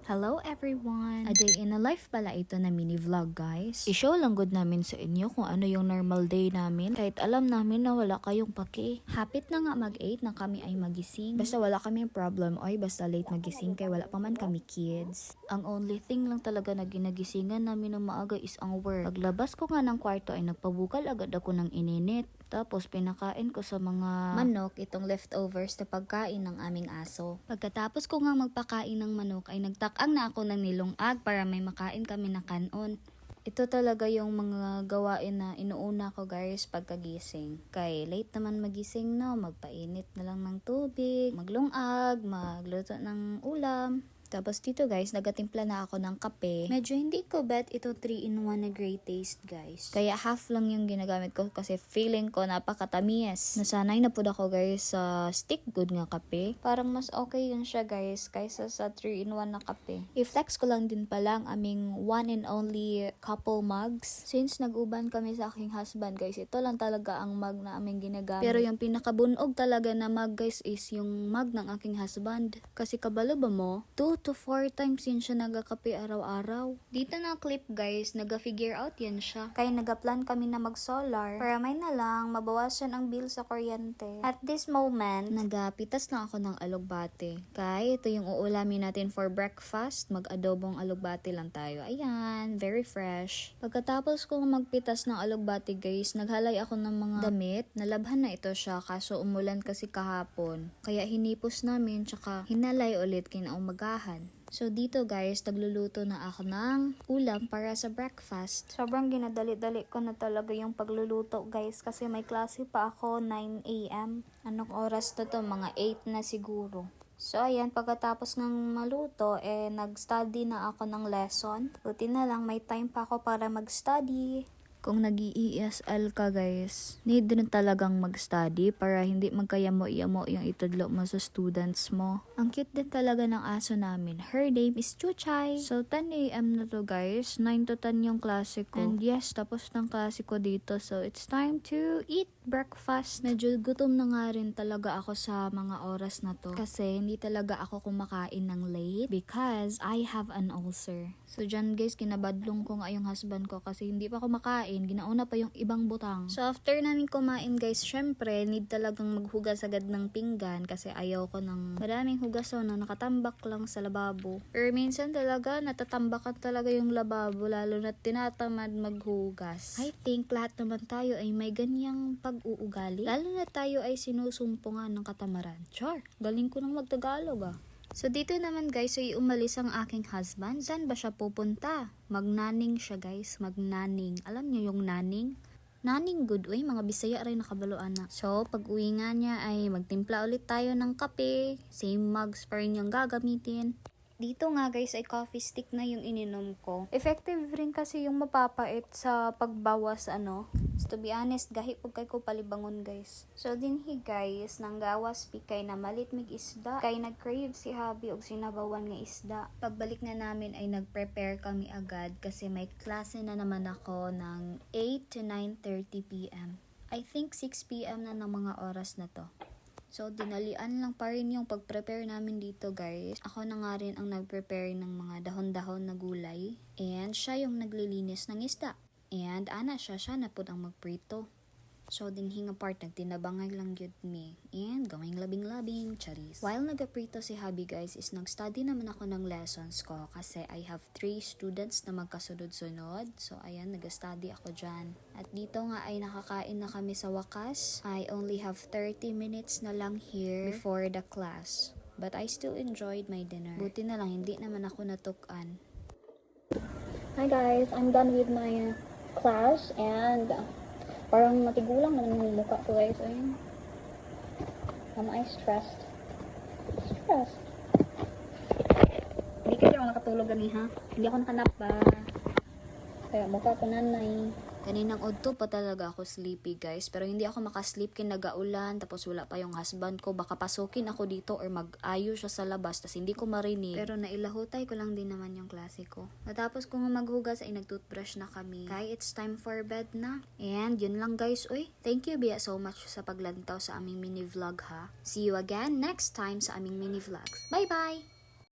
Hello everyone! A day in a life pala ito na mini vlog guys. I-show lang good namin sa inyo kung ano yung normal day namin kahit alam namin na wala kayong pake. Hapit na nga mag-8 na kami ay magising. Basta wala kaming problem oy basta late magising kay wala pa man kami kids. Ang only thing lang talaga na ginagisingan namin ng maaga is ang work. Paglabas ko nga ng kwarto ay nagpabukal agad ako ng ininit. Tapos pinakain ko sa mga manok itong leftovers na pagkain ng aming aso. Pagkatapos ko nga magpakain ng manok ay nagtakang na ako ng nilungag para may makain kami na kanon. Ito talaga yung mga gawain na inuuna ko guys pagkagising. Kay late naman magising no, magpainit na lang ng tubig, maglungag, magluto ng ulam. Tapos dito guys, nagatimpla na ako ng kape. Medyo hindi ko bet ito 3-in-1 na great taste guys. Kaya half lang yung ginagamit ko kasi feeling ko napakatamis. Nasanay na po ako guys sa stick good nga kape. Parang mas okay yun siya guys kaysa sa 3-in-1 na kape. I-flex ko lang din pala ang aming one and only couple mugs. Since nag-uban kami sa aking husband guys, ito lang talaga ang mug na aming ginagamit. Pero yung pinakabunog talaga na mug guys is yung mug ng aking husband. Kasi kabalo ba mo? 2 to 4 times yun siya nagakape araw-araw. Dito na clip guys, naga-figure out yan siya. Kaya nagaplan kami na mag-solar para may na lang mabawasan ang bill sa kuryente. At this moment, nagapitas lang ako ng alugbate. Kaya ito yung uulamin natin for breakfast. Mag-adobong alugbate lang tayo. Ayan, very fresh. Pagkatapos kong magpitas ng alugbate guys, naghalay ako ng mga damit. Nalabhan na ito siya kaso umulan kasi kahapon. Kaya hinipos namin tsaka hinalay ulit kinaumagahan. So dito guys, nagluluto na ako ng ulam para sa breakfast. Sobrang ginadali-dali ko na talaga yung pagluluto guys kasi may klase pa ako 9 AM. Anong oras na to? Mga 8 na siguro. So ayan, pagkatapos ng maluto, nag-study na ako ng lesson. Buti na lang may time pa ako para mag-study. Kung nag-i-ESL ka guys, need din talagang mag-study para hindi magkayamo-yamo yung itudlo mo sa students mo. Ang cute din talaga ng aso namin. Her name is Chuchay. So 10 AM na to guys, 9 to 10 yung klase ko. And yes, tapos ng klase ko dito. So it's time to eat breakfast. Medyo gutom na nga rin talaga ako sa mga oras na to. Kasi hindi talaga ako kumakain ng late because I have an ulcer. So dyan guys, kinabadlong ko nga yung husband ko kasi hindi pa kumakain. Ginauna pa yung ibang butang. So after namin kumain guys, syempre need talagang maghugas agad ng pinggan kasi ayaw ko ng maraming hugason na nakatambak lang sa lababo. Pero minsan talaga natatambakan talaga yung lababo lalo na tinatamad maghugas. I think lahat naman tayo ay may ganyang pag-uugali. Lalo na tayo ay sinusumpungan ng katamaran. Char, galing ko ng magtagalog ah. So dito naman guys, so umalis ang aking husband. Saan ba siya pupunta? Magnaning siya guys, magnaning. Alam niyo yung naning? Naning good, uy, mga Bisaya rin nakabaluan na. So pag uwi nga niya ay magtimpla ulit tayo ng kape. Same mugs pa rin yung gagamitin. Dito nga guys ay coffee stick na yung ininom ko. Effective rin kasi yung mapapait sa pagbawas So to be honest, gahi po kay ko palibangon guys. So dinhi guys, nang gawas pikay na malit mig isda. Kay nag-crave si Habi og sinabawan nga isda. Pagbalik na namin ay nag-prepare kami agad kasi may klase na naman ako ng 8 to 9:30 PM. I think 6 PM na ng mga oras na to. So, dinalian lang pa rin yung pag-prepare namin dito, guys. Ako na nga rin ang nag-prepare ng mga dahon-dahon na gulay. And siya yung naglilinis ng isda. And ana siya na po ang magprito. So, dinhing apart, nagtinabangay lang yun me. And gawing labing-labing, charis. While nagaprito si Habi guys, is nag-study naman ako ng lessons ko kasi I have 3 students na magkasunod-sunod. So, ayan, nag-study ako dyan. At dito nga ay nakakain na kami sa wakas. I only have 30 minutes na lang here before the class. But I still enjoyed my dinner. Buti na lang, hindi naman ako natukan. Hi guys, I'm done with my class and parang matigulang naman yung mukha ko guys. Ayun. Am I stressed? Stressed. Hindi kasi ako nakatulog gani ha. Hindi ako nakanap ba. Kaya mukha ko nanay. Kaninang udto pa talaga ako sleepy guys. Pero hindi ako makasleep kinagaulan. Tapos wala pa yung husband ko. Baka pasukin ako dito or mag-ayo siya sa labas. Tapos hindi ko marinig. Pero nailahutay ko lang din naman yung klase ko. Matapos kung maghugas ay nag-toothbrush na kami. Kaya it's time for bed na. And yun lang guys. Uy, thank you Bia so much sa paglantaw sa aming mini vlog ha. See you again next time sa aming mini vlogs. Bye bye!